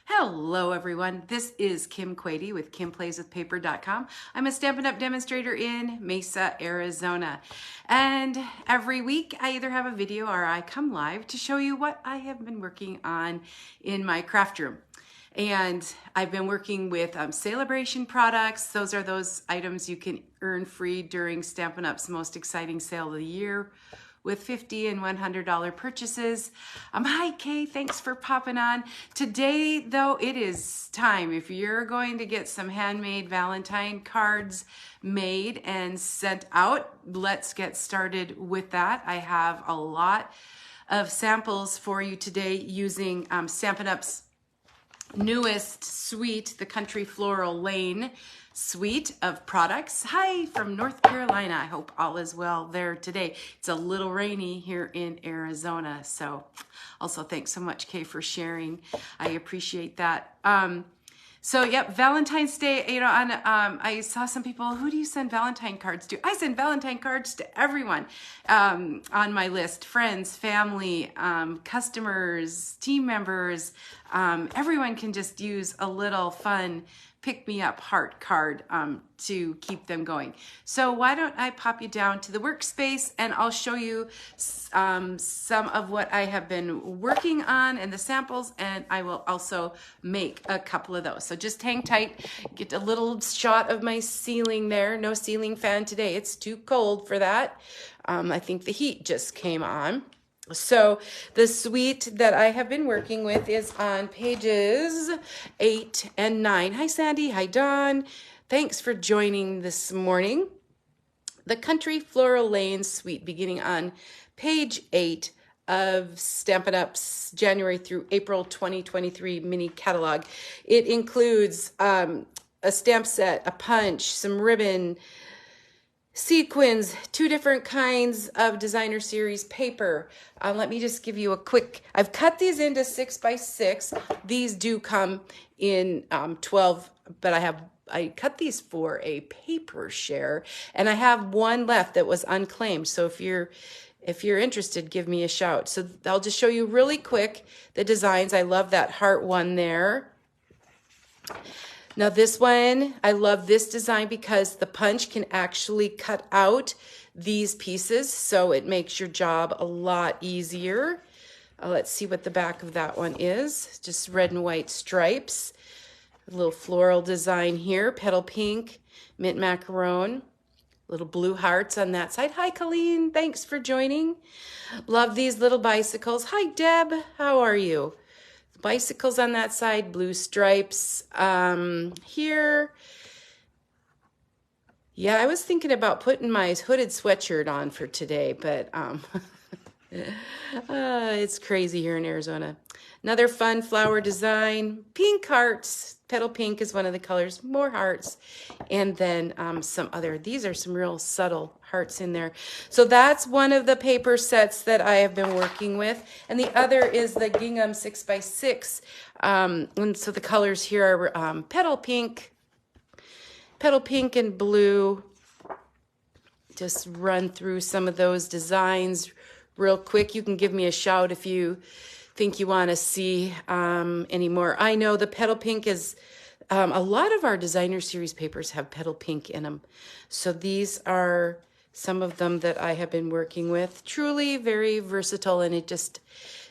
Hello everyone, this is Kim Quady with KimPlaysWithPaper.com. I'm a Stampin' Up! Demonstrator in Mesa, Arizona. And every week I either have a video or I come live to show you what I have been working on in my craft room. And I've been working with Celebration products. Those are those items you can earn free during Stampin' Up's most exciting sale of the year, with $50 and $100 purchases. Hi Kay, thanks for popping on. Today though, it is time. If you're going to get some handmade Valentine cards made and sent out, let's get started with that. I have a lot of samples for you today using Stampin' Up's newest suite, the Country Floral Lane suite of products. Hi from North Carolina. I hope all is well there today. It's a little rainy here in Arizona. So also thanks so much, Kay, for sharing. I appreciate that. Yep, Valentine's Day, I saw some people, who do you send Valentine cards to? I send Valentine cards to everyone on my list, friends, family, customers, team members. Everyone can just use a little fun pick-me-up heart card to keep them going. So why don't I pop you down to the workspace and I'll show you some of what I have been working on and the samples, and I will also make a couple of those. So just hang tight, get a little shot of my ceiling there. No ceiling fan today, it's too cold for that. I think the heat just came on. So the suite that I have been working with is on pages 8 and 9. Hi Sandy, hi Dawn. Thanks for joining this morning. The Country Floral Lane suite beginning on page 8 of Stampin' Up's January through April 2023 mini catalog. It includes a stamp set, a punch, some ribbon, sequins, 2 different kinds of designer series paper. Let me just give you a quick, I've cut these into 6x6. These do come in 12, but I cut these for a paper share, and I have one left that was unclaimed. So if you're interested, give me a shout. So I'll just show you really quick the designs. I love that heart one there. Now this one, I love this design because the punch can actually cut out these pieces, so it makes your job a lot easier. Let's see what the back of that one is. Just red and white stripes. A little floral design here, petal pink, mint macaron, little blue hearts on that side. Hi Colleen, thanks for joining. Love these little bicycles. Hi Deb, how are you? Bicycles on that side, blue stripes here. Yeah, I was thinking about putting my hooded sweatshirt on for today, but it's crazy here in Arizona. Another fun flower design, pink hearts. Petal pink is one of the colors, more hearts. And then some other, these are some real subtle hearts in there. So that's one of the paper sets that I have been working with. And the other is the gingham 6x6. And so the colors here are petal pink and blue. Just run through some of those designs real quick. You can give me a shout if you think you want to see any more. I know the petal pink is, a lot of our designer series papers have petal pink in them. So these are some of them that I have been working with. Truly very versatile, and it just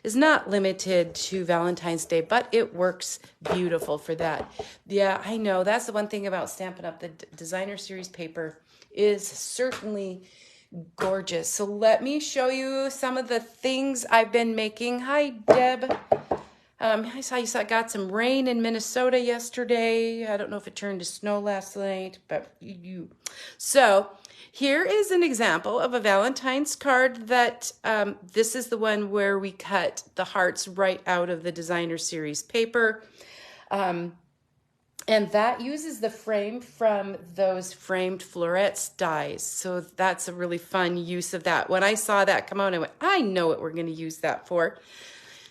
is not limited to Valentine's Day, but it works beautiful for that. Yeah, I know. That's the one thing about Stampin' Up. The designer series paper is certainly gorgeous. So let me show you some of the things I've been making. Hi, Deb. I saw you got some rain in Minnesota yesterday. I don't know if it turned to snow last night, but So here is an example of a Valentine's card that this is the one where we cut the hearts right out of the designer series paper. And that uses the frame from those framed florets dies. So that's a really fun use of that. When I saw that come out, I went, I know what we're going to use that for.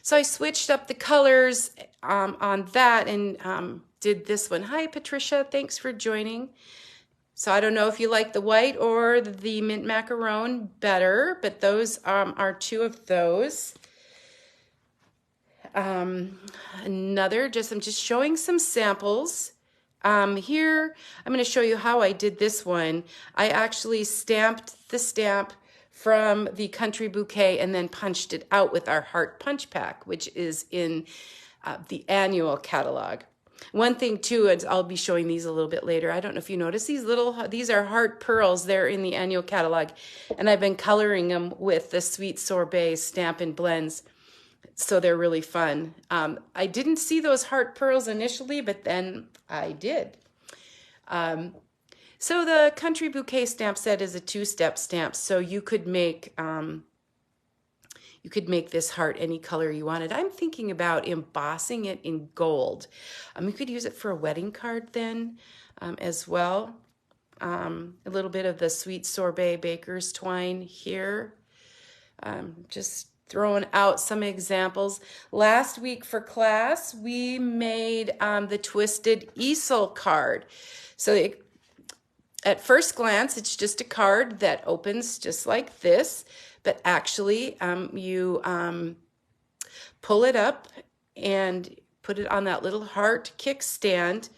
So I switched up the colors on that and did this one. Hi, Patricia. Thanks for joining. So I don't know if you like the white or the mint macaron better, but those are 2 of those. I'm just showing some samples. Here, I'm going to show you how I did this one. I actually stamped the stamp from the Country Bouquet and then punched it out with our Heart Punch Pack, which is in the annual catalog. One thing too, and I'll be showing these a little bit later. I don't know if you notice these are heart pearls. They're in the annual catalog, and I've been coloring them with the Sweet Sorbet Stampin' Blends. So they're really fun. I didn't see those heart pearls initially, but then I did. So the Country Bouquet stamp set is a 2-step stamp, so you could make this heart any color you wanted. I'm thinking about embossing it in gold. You could use it for a wedding card then as well. A little bit of the Sweet Sorbet Baker's Twine here. Just throwing out some examples. Last week for class, we made the Twisted Easel card. So at first glance, it's just a card that opens just like this, but actually you pull it up and put it on that little heart kickstand,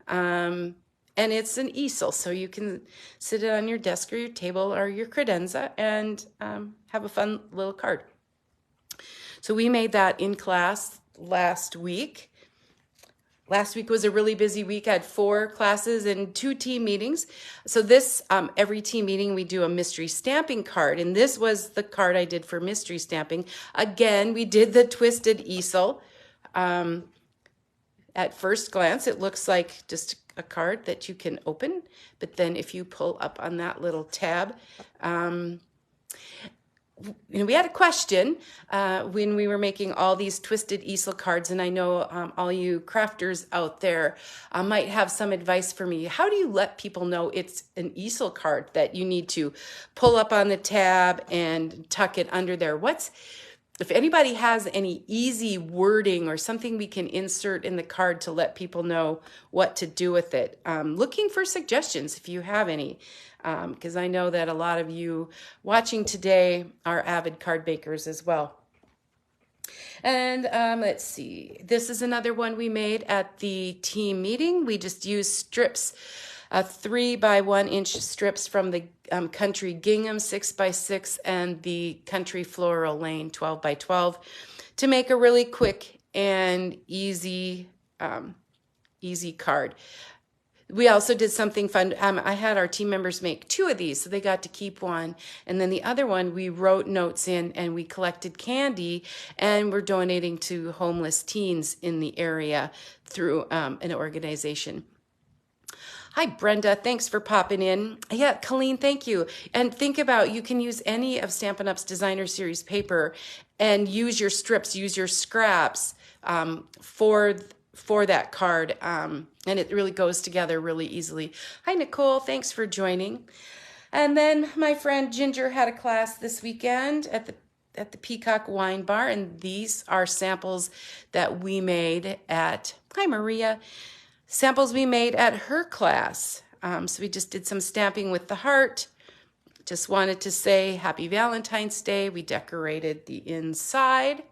and it's an easel, so you can sit it on your desk or your table or your credenza and have a fun little card. So we made that in class last week. Last week was a really busy week. I had 4 classes and 2 team meetings. So this, every team meeting, we do a mystery stamping card. And this was the card I did for mystery stamping. Again, we did the Twisted Easel. At first glance, it looks like just a card that you can open. But then if you pull up on that little tab, we had a question when we were making all these Twisted Easel cards, and I know all you crafters out there might have some advice for me. How do you let people know it's an easel card that you need to pull up on the tab and tuck it under there? If anybody has any easy wording or something we can insert in the card to let people know what to do with it, looking for suggestions if you have any. Because I know that a lot of you watching today are avid card makers as well. And let's see, this is another one we made at the team meeting. We just used strips, 3 by 1 inch strips from the Country Gingham 6 by 6 and the Country Floral Lane 12 by 12 to make a really quick and easy card. We also did something fun. I had our team members make 2 of these, so they got to keep one. And then the other one, we wrote notes in and we collected candy, and we're donating to homeless teens in the area through an organization. Hi, Brenda. Thanks for popping in. Yeah, Colleen, thank you. And think about, you can use any of Stampin' Up's Designer Series paper and use your strips, use your scraps for that card, and it really goes together really easily. Hi, Nicole. Thanks for joining. And then my friend Ginger had a class this weekend at the Peacock Wine Bar, and these are samples that we made at, hi, Maria, samples we made at her class. So we just did some stamping with the heart. Just wanted to say Happy Valentine's Day. We decorated the inside.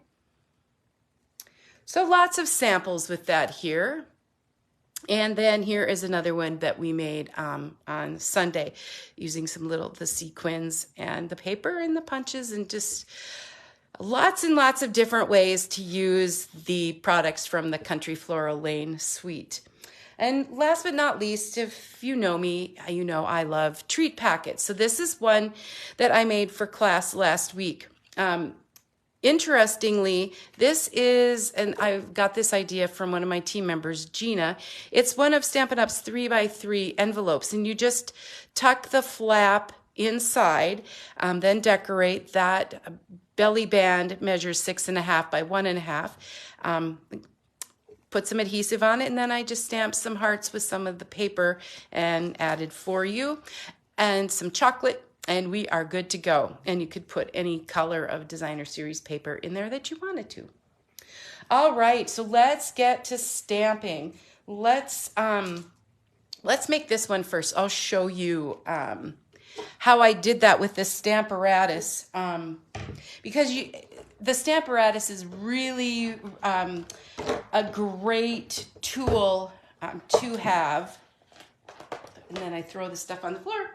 So lots of samples with that here. And then here is another one that we made on Sunday using the sequins and the paper and the punches, and just lots and lots of different ways to use the products from the Country Floral Lane suite. And last but not least, if you know me, you know I love treat packets. So this is one that I made for class last week. Interestingly, this is, and I got this idea from one of my team members, Gina. It's one of Stampin' Up's 3x3 envelopes, and you just tuck the flap inside, then decorate that. Belly band measures 6.5 by 1.5. Put some adhesive on it, and then I just stamped some hearts with some of the paper and added for you, and some chocolate. And we are good to go. And you could put any color of Designer Series paper in there that you wanted to. All right, so let's get to stamping. Let's make this one first. I'll show you how I did that with the Stamparatus. Because the Stamparatus is really a great tool to have. And then I throw the stuff on the floor.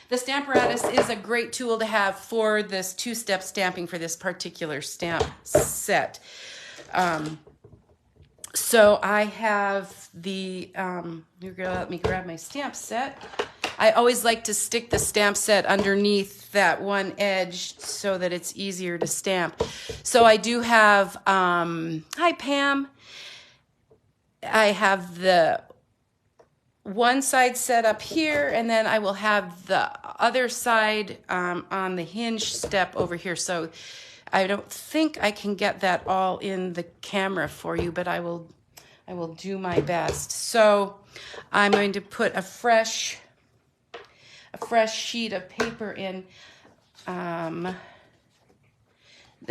The Stamparatus is a great tool to have for this two-step stamping for this particular stamp set. So I have the, you're gonna let me grab my stamp set. I always like to stick the stamp set underneath that one edge so that it's easier to stamp. So I do have, hi Pam. I have the one side set up here, and then I will have the other side on the hinge step over here. So I don't think I can get that all in the camera for you, but I will do my best. So I'm going to put a fresh sheet of paper in. Then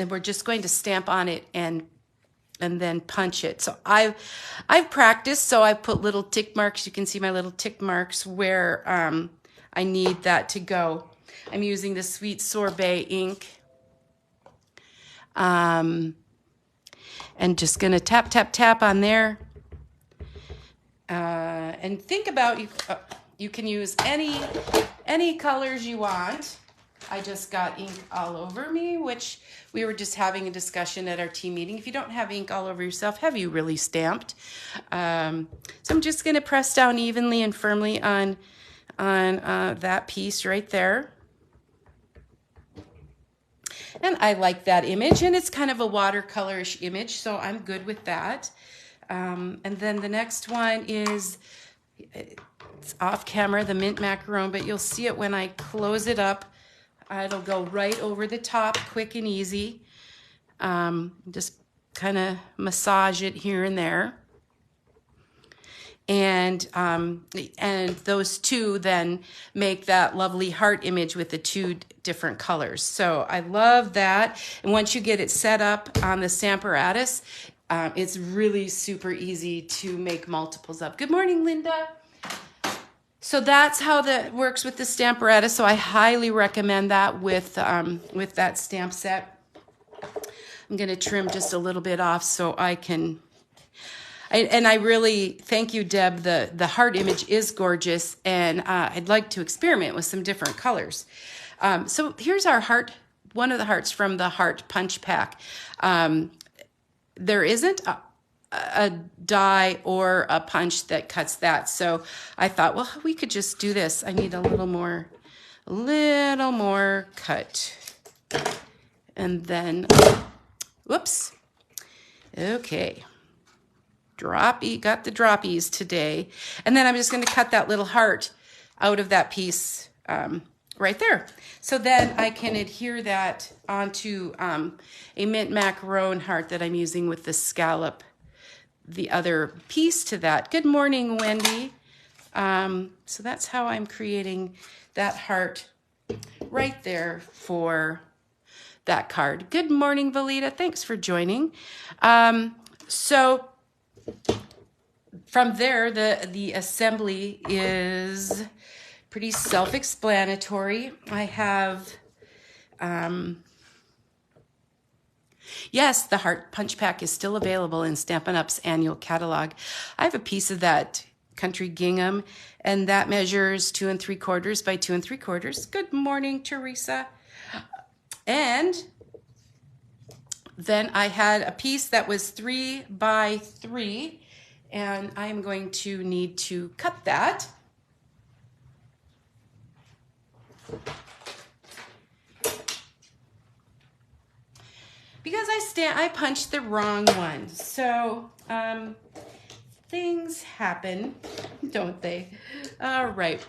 we're just going to stamp on it and then punch it. So I've practiced, so I put little tick marks. You can see my little tick marks where I need that to go. I'm using the Sweet Sorbet ink. And just gonna tap, tap, tap on there. And think about, you can use any colors you want. I just got ink all over me, which we were just having a discussion at our team meeting. If you don't have ink all over yourself, have you really stamped? So I'm just going to press down evenly and firmly on that piece right there. And I like that image, and it's kind of a watercolorish image, so I'm good with that. And then the next one is, it's off camera, the mint macaron, but you'll see it when I close it up. It'll go right over the top, quick and easy. Just kind of massage it here and there. And those two then make that lovely heart image with the two different colors. So I love that. And once you get it set up on the Stamparatus, it's really super easy to make multiples of. Good morning, Linda. So that's how that works with the Stamparatus. So I highly recommend that with that stamp set. I'm going to trim just a little bit off so I can. And I really thank you, Deb. The heart image is gorgeous, and I'd like to experiment with some different colors. So here's our heart, one of the hearts from the Heart Punch Pack. There isn't a die or a punch that cuts that. So I thought, well, we could just do this. I need a little more cut. And then, whoops. Okay. Got the droppies today. And then I'm just going to cut that little heart out of that piece right there. So then I can adhere that onto a mint macaron heart that I'm using with the scallop, the other piece to that. Good morning, Wendy. So that's how I'm creating that heart right there for that card. Good morning, Valita. Thanks for joining. So from there, the assembly is pretty self-explanatory. I have, yes, the Heart Punch Pack is still available in Stampin' Up's annual catalog. I have a piece of that country gingham, and that measures 2 3/4 by 2 3/4. Good morning, Teresa. And then I had a piece that was 3 by 3, and I'm going to need to cut that. Because I punched the wrong one. So things happen, don't they? All right.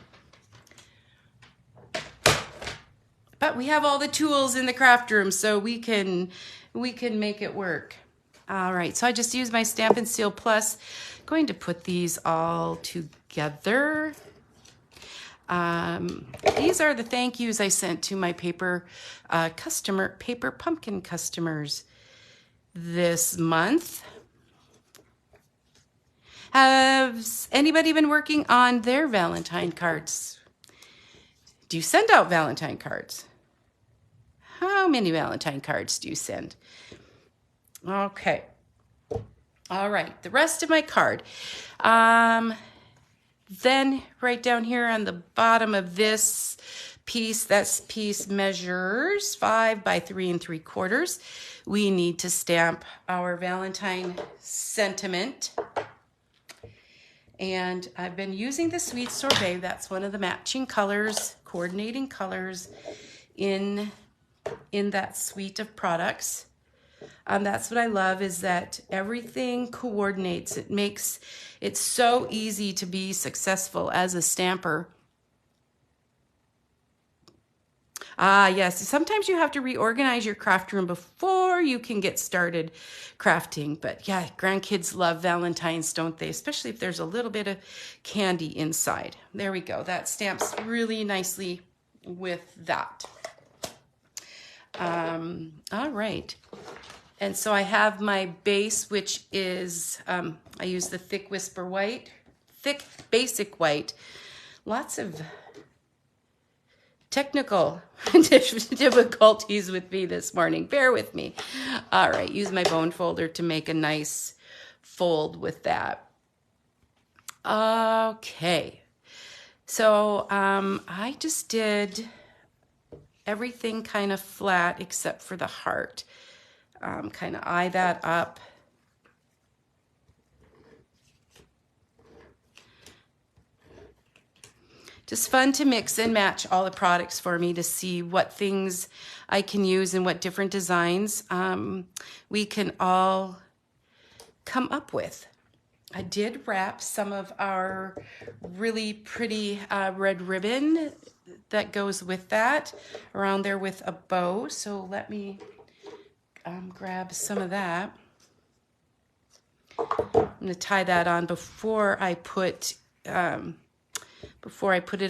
But we have all the tools in the craft room, so we can make it work. All right, so I just used my Stampin' Seal Plus. Going to put these all together. These are the thank yous I sent to my paper pumpkin customers this month. Has anybody been working on their Valentine cards? Do you send out Valentine cards? How many Valentine cards do you send? Okay. All right, the rest of my card. Then right down here on the bottom of this piece, that piece measures 5 by 3 3/4. We need to stamp our Valentine sentiment. And I've been using the Sweet Sorbet. That's one of the matching colors, coordinating colors in that suite of products. That's what I love, is that everything coordinates. It makes it so easy to be successful as a stamper. Yes, sometimes you have to reorganize your craft room before you can get started crafting. But yeah, grandkids love Valentines, don't they? Especially if there's a little bit of candy inside. There we go. That stamps really nicely with that. All right. And so I have my base, which is, I use the thick basic white. Lots of technical difficulties with me this morning. Bear with me. All right, use my bone folder to make a nice fold with that. Okay, so I just did everything kind of flat except for the heart. Kind of eye that up. Just fun to mix and match all the products for me to see what things I can use and what different designs we can all come up with. I did wrap some of our really pretty red ribbon that goes with that around there with a bow. So let me grab some of that. I'm going to tie that on before I put it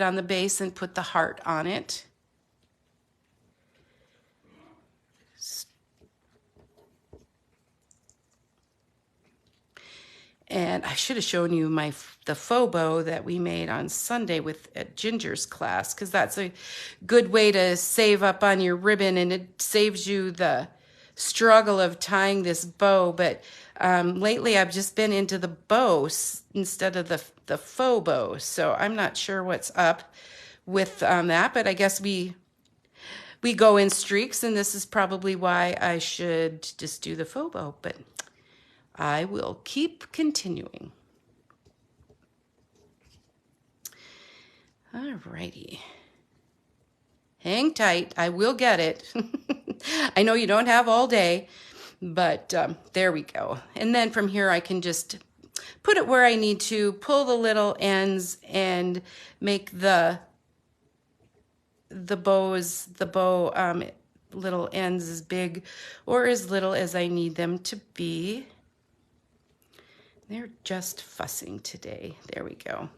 on the base and put the heart on it. And I should have shown you the faux bow that we made on Sunday at Ginger's class, because that's a good way to save up on your ribbon, and it saves you the struggle of tying this bow. But lately I've just been into the bow instead of the faux bow, so I'm not sure what's up with that, but I guess we go in streaks, and this is probably why I should just do the faux bow, but I will keep continuing. All righty. Hang tight. I will get it. I know you don't have all day, but there we go. And then from here I can just put it where I need to, pull the little ends, and make the bow little ends as big or as little as I need them to be. They're just fussing today. There we go.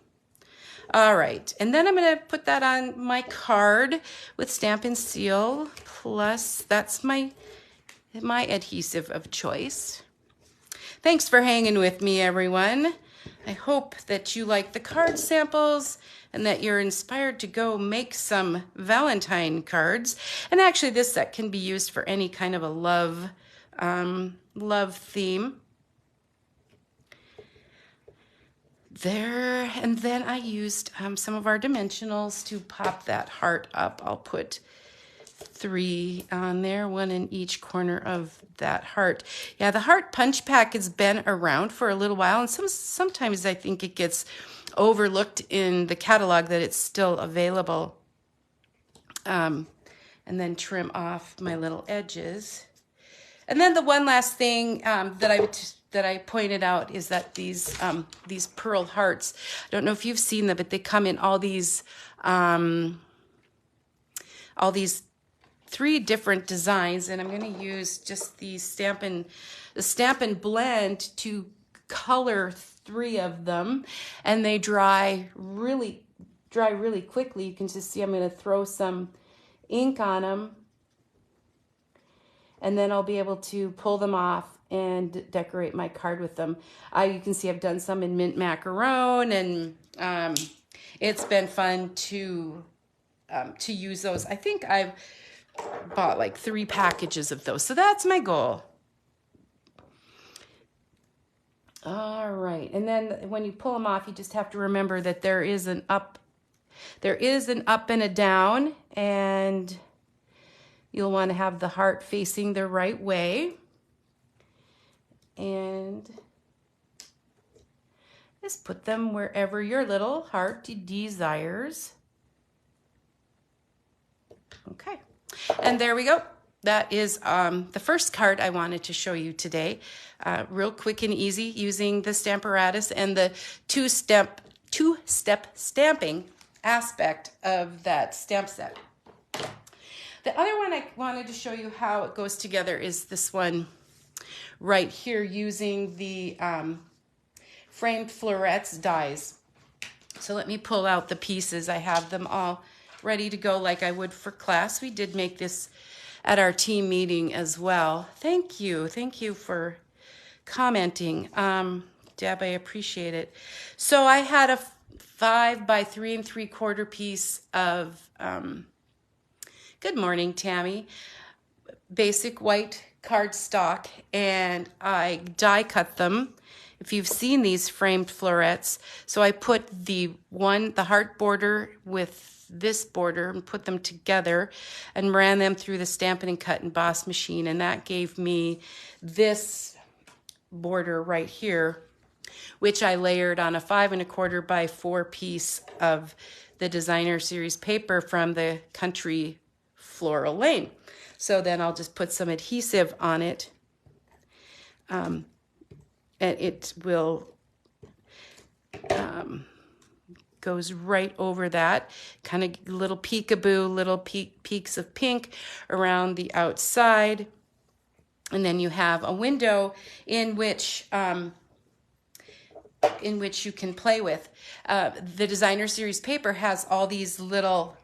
All right, and then I'm going to put that on my card with Stampin' Seal, plus that's my adhesive of choice. Thanks for hanging with me, everyone. I hope that you like the card samples and that you're inspired to go make some Valentine cards. And actually, this set can be used for any kind of a love theme. There, and then I used some of our dimensionals to pop that heart up. I'll put 3 on there, 1 in each corner of that heart. Yeah, the heart punch pack has been around for a little while, and sometimes I think it gets overlooked in the catalog that it's still available. And then trim off my little edges. And then the one last thing that I pointed out is that these pearl hearts, I don't know if you've seen them, but they come in all these 3 different designs, and I'm going to use just the Stampin' Blend to color 3 of them, and they dry really quickly. You can just see I'm going to throw some ink on them, and then I'll be able to pull them off and decorate my card with them. You can see I've done some in mint macaron, and it's been fun to use those. I think I've bought like 3 packages of those. So that's my goal. All right. And then when you pull them off, you just have to remember that there is an up and a down, and you'll want to have the heart facing the right way. And just put them wherever your little heart desires. Okay. And there we go. That is the first card I wanted to show you today. Real quick and easy using the Stamparatus and the two-step stamping aspect of that stamp set. The other one I wanted to show you how it goes together is this one right here using the framed florets dies. So let me pull out the pieces. I have them all ready to go like I would for class. We did make this at our team meeting as well. Thank you. Thank you for commenting. Deb, I appreciate it. So I had a 5 by 3 3/4 piece of, good morning, Tammy, basic white cardstock, and I die cut them. If you've seen these framed florets, so I put the heart border with this border and put them together and ran them through the Stampin' and Cut and Boss machine, and that gave me this border right here, which I layered on a 5 1/4 by 4 piece of the designer series paper from the Country Floral Lane. So then I'll just put some adhesive on it, and it will goes right over that, kind of little peekaboo, little peaks of pink around the outside. And then you have a window in which you can play with. The designer series paper has all these little,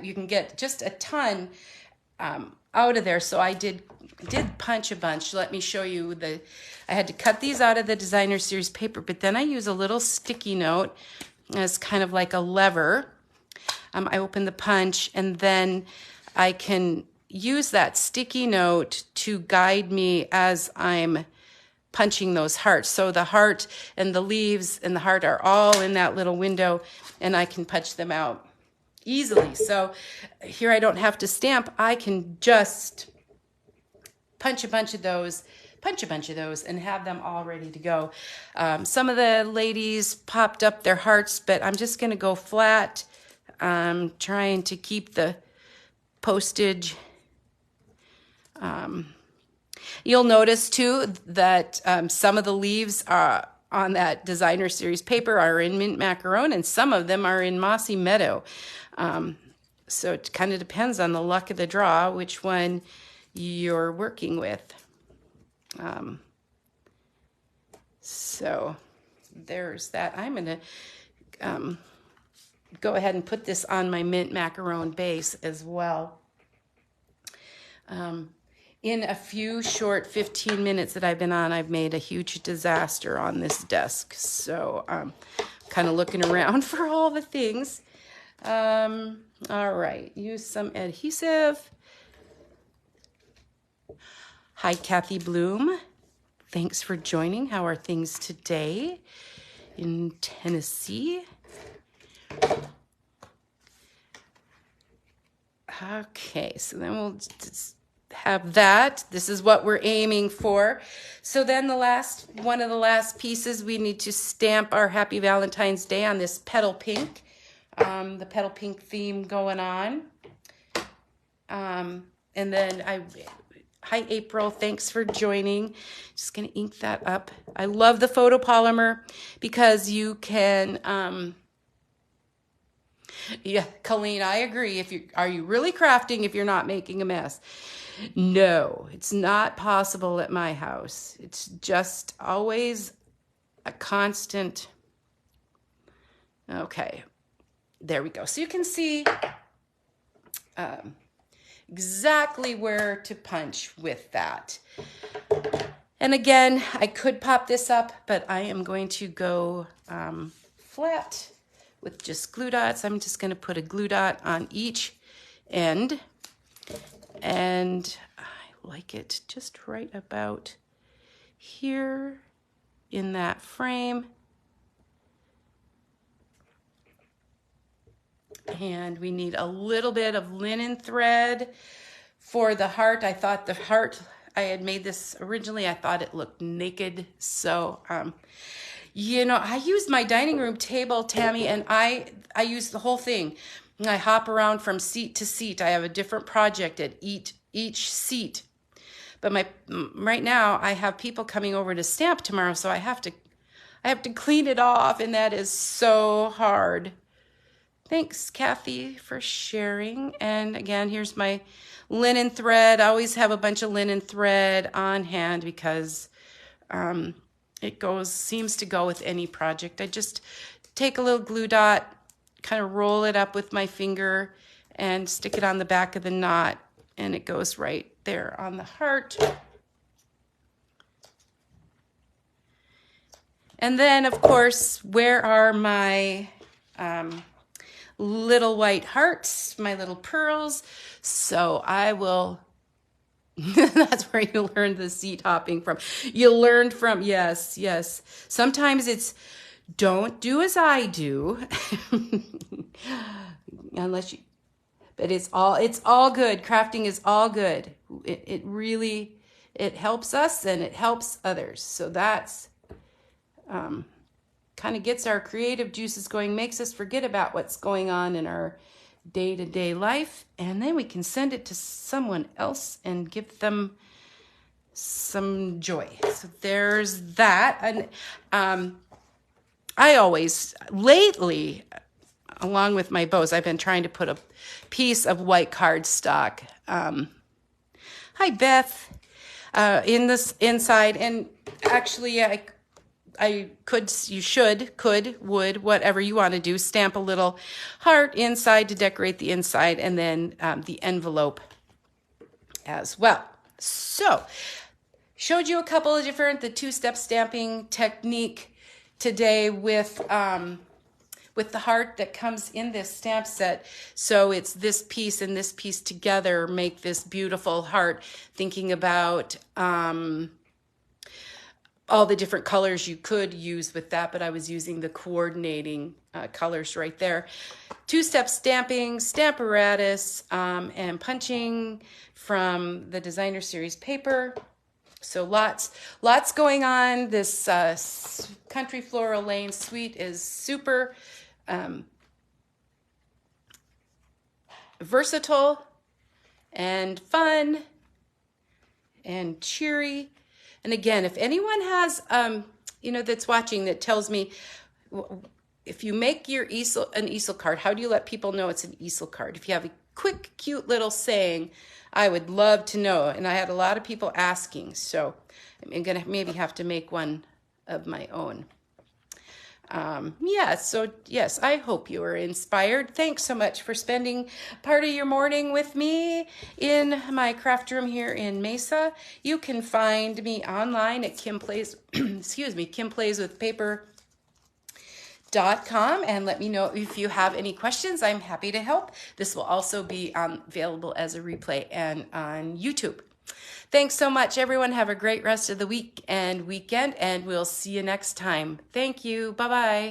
you can get just a ton out of there. So I did punch a bunch. Let me show you I had to cut these out of the designer series paper, but then I use a little sticky note as kind of like a lever. I open the punch, and then I can use that sticky note to guide me as I'm punching those hearts. So the heart and the leaves and the heart are all in that little window, and I can punch them out easily. So here I don't have to stamp. I can just punch a bunch of those, and have them all ready to go. Some of the ladies popped up their hearts, but I'm just going to go flat. I'm trying to keep the postage. You'll notice too that some of the leaves on that designer series paper are in mint macaron, and some of them are in mossy meadow. So it kind of depends on the luck of the draw which one you're working with. So there's that. I'm going to go ahead and put this on my mint macaron base as well. In a few short 15 minutes that I've been on, I've made a huge disaster on this desk. So I'm kind of looking around for all the things. All right, use some adhesive. Hi, Kathy Bloom. Thanks for joining. How are things today in Tennessee? Okay, so then we'll just have that. This is what we're aiming for. So then one of the last pieces, we need to stamp our Happy Valentine's Day on this petal pink. The petal pink theme going on. And then hi April, thanks for joining. Just gonna ink that up. I love the photopolymer because you can, yeah, Colleen, I agree. Are you really crafting if you're not making a mess? No, it's not possible at my house. It's just always a constant. Okay, there we go. So you can see exactly where to punch with that. And again, I could pop this up, but I am going to go flat with just glue dots. I'm just going to put a glue dot on each end. And I like it just right about here in that frame. And we need a little bit of linen thread for the heart. I thought the heart, I had made this originally, I thought it looked naked. So, you know, I use my dining room table, Tammy, and I use the whole thing. I hop around from seat to seat. I have a different project at each seat. But right now I have people coming over to stamp tomorrow, so I have to clean it off, and that is so hard. Thanks, Kathy, for sharing. And again, here's my linen thread. I always have a bunch of linen thread on hand because it seems to go with any project. I just take a little glue dot, kind of roll it up with my finger and stick it on the back of the knot, and it goes right there on the heart. And then, of course, where are my little white hearts, my little pearls? So I will, that's where you learn the seat hopping from. You learned from, yes. Sometimes it's, don't do as I do, unless you, but it's all good. Crafting is all good. It really, it helps us and it helps others. So that's, kind of gets our creative juices going, makes us forget about what's going on in our day-to-day life, and then we can send it to someone else and give them some joy. So there's that. And I always, lately, along with my bows, I've been trying to put a piece of white cardstock. Hi, Beth. In this inside, and actually I could, you should, could, would, whatever you want to do, stamp a little heart inside to decorate the inside, and then the envelope as well. So, showed you a couple of different, the two-step stamping technique today with the heart that comes in this stamp set. So it's this piece and this piece together make this beautiful heart, thinking about all the different colors you could use with that, but I was using the coordinating colors right there. Two-step stamping, Stamparatus, and punching from the Designer Series paper. So lots going on. This Country Floral Lane suite is super versatile and fun and cheery. And again, if anyone has, that's watching that tells me, if you make your an easel card, how do you let people know it's an easel card? If you have a quick, cute little saying, I would love to know. And I had a lot of people asking, so I'm going to maybe have to make one of my own. So yes, I hope you are inspired. Thanks so much for spending part of your morning with me in my craft room here in Mesa. You can find me online at Kim Plays, KimPlaysWithPaper.com, and let me know if you have any questions. I'm happy to help. This will also be available as a replay and on YouTube. Thanks so much, everyone. Have a great rest of the week and weekend, and we'll see you next time. Thank you. Bye-bye.